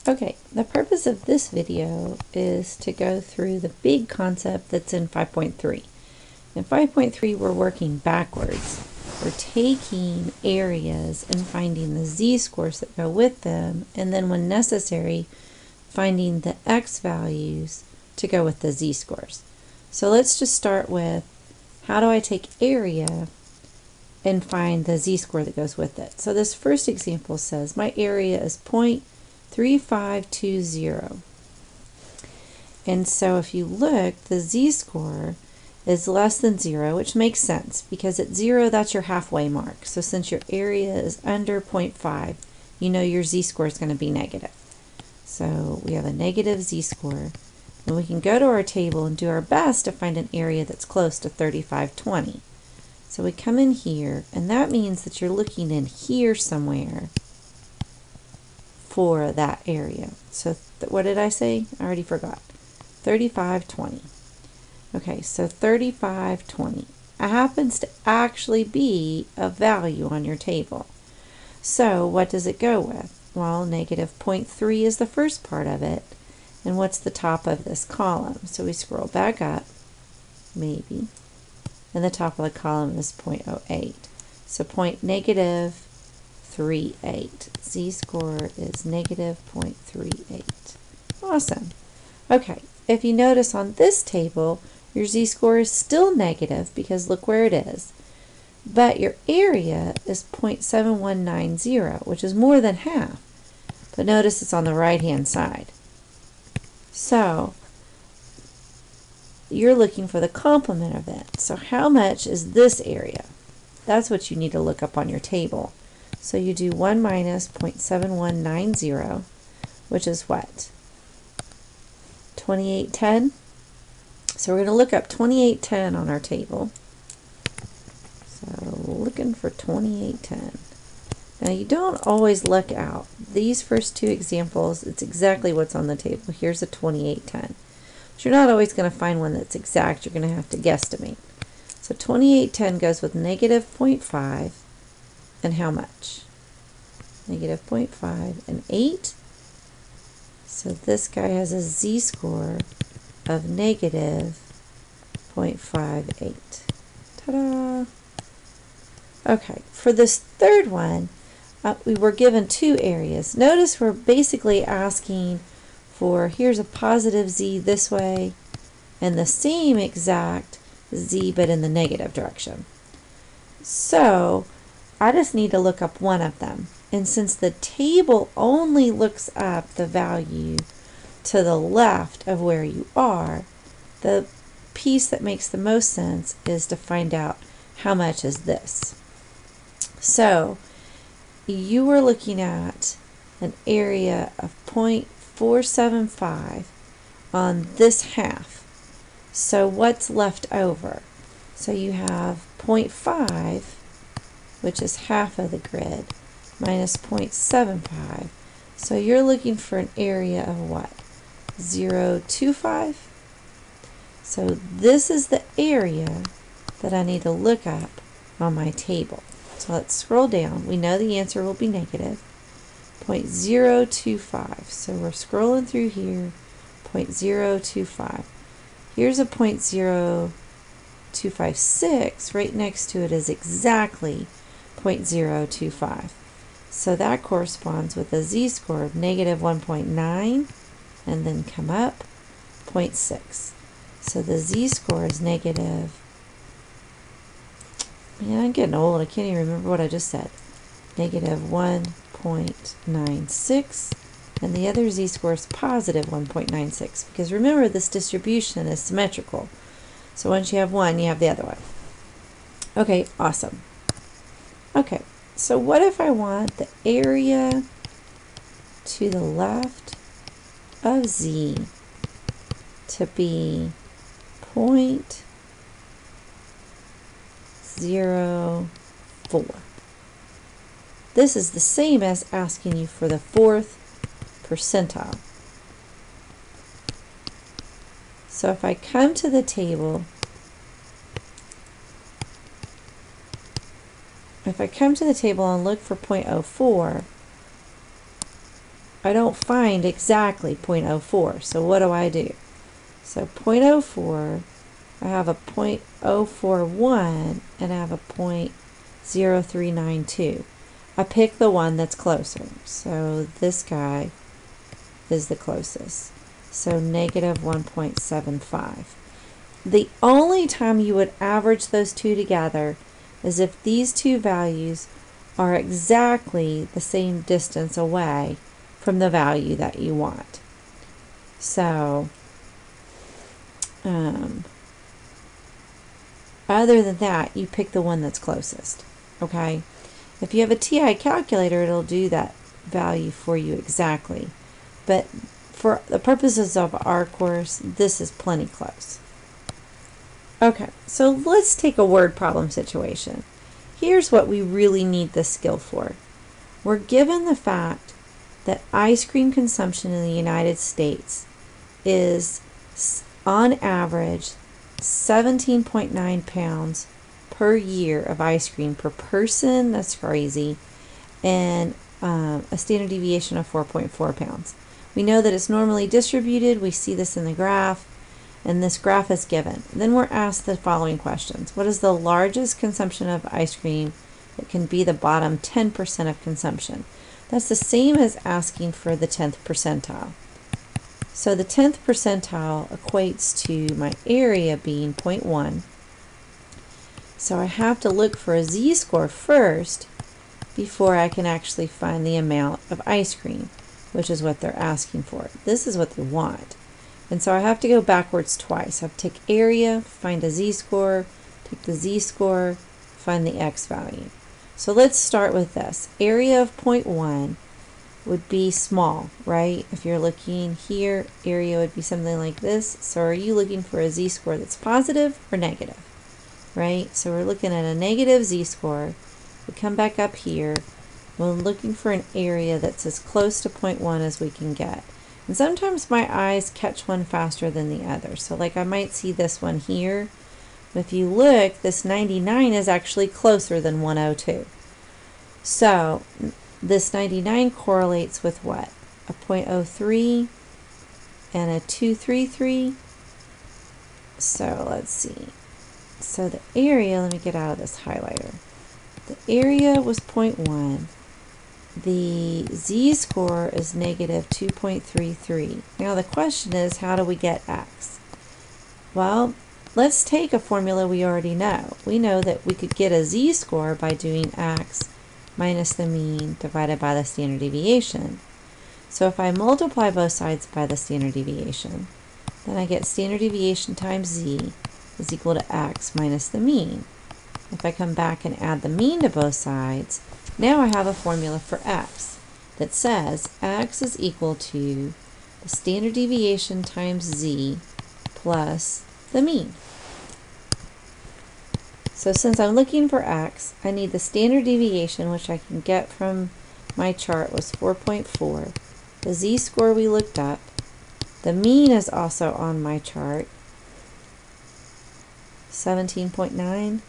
Okay, the purpose of this video is to go through the big concept that's in 5.3. In 5.3, we're working backwards. We're taking areas and finding the z-scores that go with them, and then when necessary, finding the x values to go with the z-scores. So let's just start with, how do I take area and find the z-score that goes with it? So this first example says my area is 0.3520. And so if you look, the z-score is less than 0, which makes sense because at 0, that's your halfway mark. So since your area is under 0.5, you know your z-score is going to be negative. So we have a negative z-score, and we can go to our table and do our best to find an area that's close to 3520. So we come in here, and that means that you're looking in here somewhere for that area. So what did I say? I already forgot. 3520. Okay, so 3520 happens to actually be a value on your table. So what does it go with? Well, negative 0.3 is the first part of it. And what's the top of this column? So we scroll back up, maybe, and the top of the column is 0.08. So -0.38. Z-score is negative 0.38. Awesome. Okay, if you notice on this table, your z-score is still negative because look where it is. But your area is 0.7190, which is more than half. But notice it's on the right-hand side. So you're looking for the complement of it. So how much is this area? That's what you need to look up on your table. So you do 1 minus 0.7190, which is what? 2810? So we're going to look up 2810 on our table. So looking for 2810. Now you don't always look out. These first two examples, it's exactly what's on the table. Here's a 2810. But you're not always going to find one that's exact. You're going to have to guesstimate. So 2810 goes with negative 0.5 and how much? Negative 0.5 and 8. So this guy has a z-score of negative 0.58. Ta-da! Okay, for this third one, we were given two areas. Notice we're basically asking for, here's a positive z this way, and the same exact z but in the negative direction. So I just need to look up one of them. And since the table only looks up the value to the left of where you are, the piece that makes the most sense is to find out how much is this. So you were looking at an area of 0.475 on this half. So what's left over? So you have 0.5, which is half of the grid, minus 0.75. So you're looking for an area of what? 0.25? So this is the area that I need to look up on my table. So let's scroll down. We know the answer will be negative 0.025. So we're scrolling through here, 0.025. Here's a 0.0256. Right next to it is exactly 0.025. So that corresponds with a z-score of negative 1.9 and then come up 0.6. So the z-score is negative, man, I'm getting old. I can't even remember what I just said. Negative 1.96. And the other z-score is positive 1.96. Because remember, this distribution is symmetrical. So once you have one, you have the other one. Okay, awesome. Okay, so what if I want the area to the left of z to be 0.04? This is the same as asking you for the fourth percentile. So if I come to the table, and look for 0.04, I don't find exactly 0.04. So what do? So 0.04, I have a 0.041, and I have a 0.0392. I pick the one that's closer. So this guy is the closest. So negative 1.75. The only time you would average those two together is if these two values are exactly the same distance away from the value that you want. So, other than that, you pick the one that's closest, okay? If you have a TI calculator, it'll do that value for you exactly. But for the purposes of our course, this is plenty close. Okay, so let's take a word problem situation. Here's what we really need this skill for. We're given the fact that ice cream consumption in the United States is on average 17.9 pounds per year of ice cream per person. That's crazy. And a standard deviation of 4.4 pounds. We know that it's normally distributed. We see this in the graph, and this graph is given. Then we're asked the following questions. What is the largest consumption of ice cream that can be the bottom 10% of consumption? That's the same as asking for the 10th percentile. So the 10th percentile equates to my area being 0.1. So I have to look for a z-score first before I can actually find the amount of ice cream, which is what they're asking for. This is what they want. And so I have to go backwards twice. I have to take area, find a z-score, take the z-score, find the x value. So let's start with this. Area of 0.1 would be small, right? If you're looking here, area would be something like this. So are you looking for a z-score that's positive or negative, right? So we're looking at a negative z-score. We come back up here. We're looking for an area that's as close to 0.1 as we can get. And sometimes my eyes catch one faster than the other. So like I might see this one here. But if you look, this 99 is actually closer than 102. So this 99 correlates with what? A 0.03 and a 233. So let's see. So the area, let me get out of this highlighter. The area was 0.1. The z-score is negative 2.33. Now the question is, how do we get x? Well, let's take a formula we already know. We know that we could get a z-score by doing x minus the mean divided by the standard deviation. So if I multiply both sides by the standard deviation, then I get standard deviation times z is equal to x minus the mean. If I come back and add the mean to both sides, now I have a formula for x that says x is equal to the standard deviation times z plus the mean. So since I'm looking for x, I need the standard deviation, which I can get from my chart was 4.4. The z-score we looked up. The mean is also on my chart, 17.9.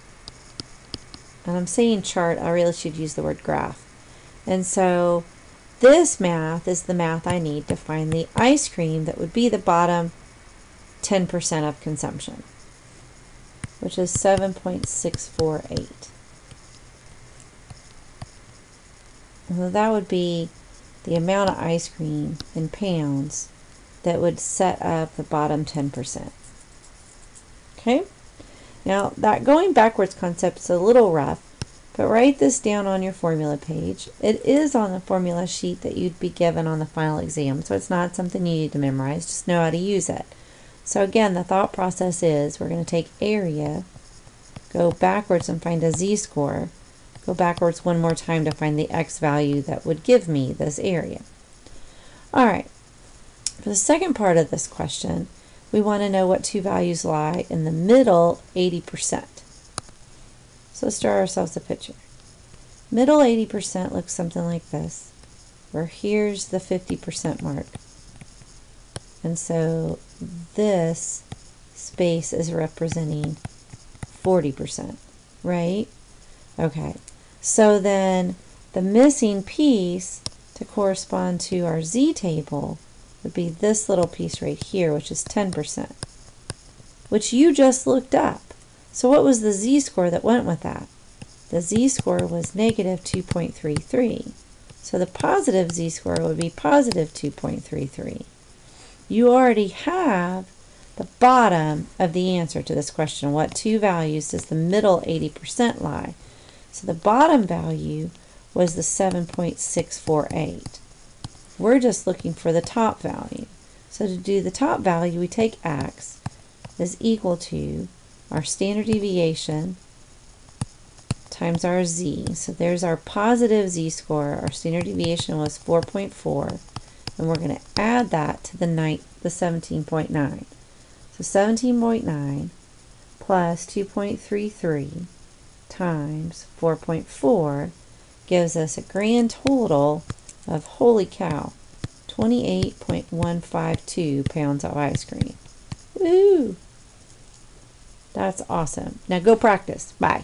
And I'm saying chart, I really should use the word graph. And so this math is the math I need to find the ice cream that would be the bottom 10% of consumption, which is 7.648. So that would be the amount of ice cream in pounds that would set up the bottom 10%. Okay? Now, that going backwards concept is a little rough, but write this down on your formula page. It is on the formula sheet that you'd be given on the final exam, so it's not something you need to memorize. Just know how to use it. So again, the thought process is we're going to take area, go backwards and find a z-score, go backwards one more time to find the x value that would give me this area. All right, for the second part of this question, we want to know what two values lie in the middle 80%. So let's draw ourselves a picture. Middle 80% looks something like this, where here's the 50% mark. And so this space is representing 40%, right? Okay, so then the missing piece to correspond to our z-table would be this little piece right here, which is 10%, which you just looked up. So what was the z-score that went with that? The z-score was negative 2.33. So the positive z-score would be positive 2.33. You already have the bottom of the answer to this question. What two values does the middle 80% lie? So the bottom value was the 7.648. We're just looking for the top value. So to do the top value, we take x is equal to our standard deviation times our z. So there's our positive z-score. Our standard deviation was 4.4, and we're going to add that to the 17.9. So 17.9 plus 2.33 times 4.4 gives us a grand total of, holy cow, 28.152 pounds of ice cream. Woo! That's awesome. Now go practice. Bye.